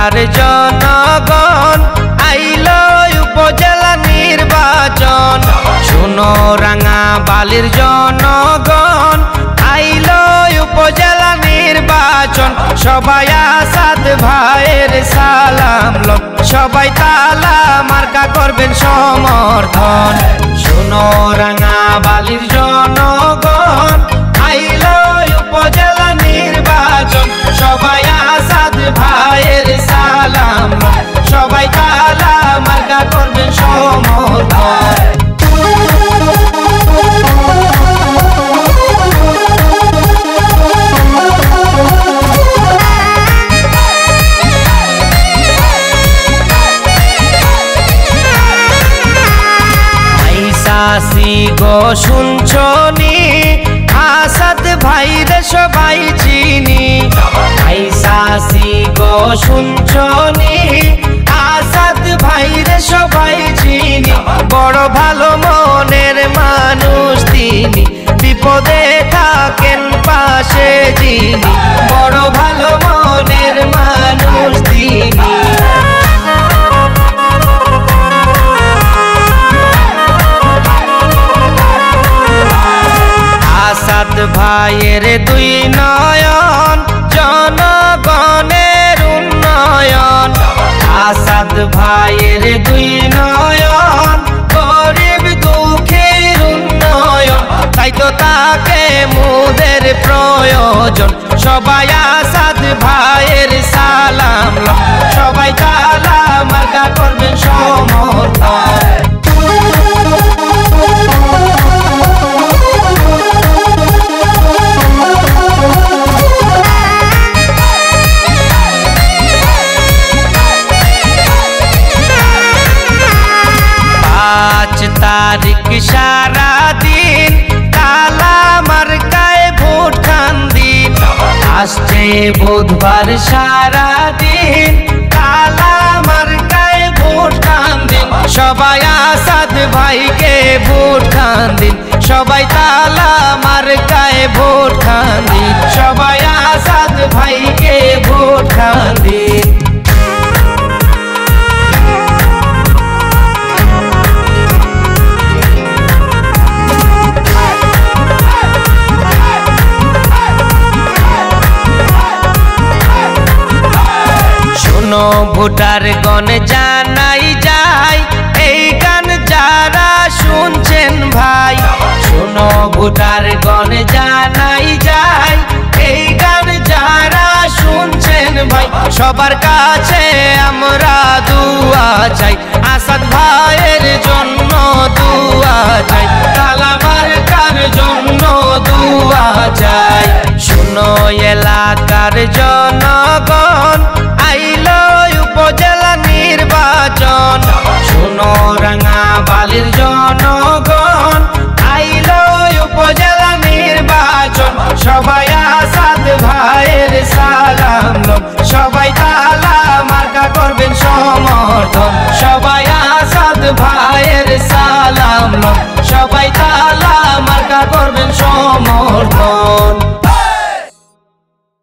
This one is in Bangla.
ভোটার জনগণ আইলো উপজেলা নির্বাচন। শুনো রাঙাবালির জনগণ আইলো উপজেলা নির্বাচন। সবাই আসাদ ভাইয়ের সালাম লন, সবাই তালা মার্কা করবেন সমর্থন। শুনো রাঙাবালির জনগণ আইলো উপজেলা নির্বাচন। সবাই আসাদ ভাইয়ের সালাম লন, সবাই তালা মার্কা করবেন সমর্থন। চাষি গো শুনছনি আসাদ ভাইরে সবাই চিনি। চাষি গো শুনছনি আসাদ ভাইরে সবাই চিনি। বড় ভালো মনের মানুষ তিনি, বিপদে থাকেন পাশে যিনি। বড় ভালো মনের মানুষ তিনি। আসাদ ভাইয়ের দুই নয়ন জনগণের উন্নয়ন। আসাদ ভাইয়ের দুই নয়ন গরিব দুঃখীর উন্নয়ন। তাই তো তাকে মুদের প্রয়োজন। সবাই আসাদ ভাইয়ের সালাম লন, সবাই তালা মার্কা করবেন সমর্থন। তারিখ সারা দিন তালা মার্কায় ভোট খান দিন। আসছে বুধবার সারা দিন তালা মার্কায় ভোট খান দিন। সবাই আসাদ ভাইকে ভোট খান দিন, সবাই তালা মার্কায় ভোট খান দিন। সবাই আসাদ ভাইকে ভোট খান দিন। ভোটার গণ জানাই যায় এই গান যারা শুনছেন ভাই। শোনো ভোটার গণ জানাই যায় এই গান যারা শুনছেন ভাই। সবার কাছে আমরা দুয়া চাই, আসাদ ভাইয়ের জন্য দুয়া চাই, তালা মার্কার জন্য দুয়া চাই। শোনো এলাকার জনগণ আইলো উপজেলা নির্বাচন। শুনো রাঙাবালির জনগণ আইলো উপজেলা নির্বাচন। সবাই আসাদ ভাইয়ের সালাম লন, সবাই তালা মার্কা করবেন সমর্থন। সবাই আসাদ ভাইয়ের সালাম লন, সবাই তালা মার্কা করবেন সমর্থন।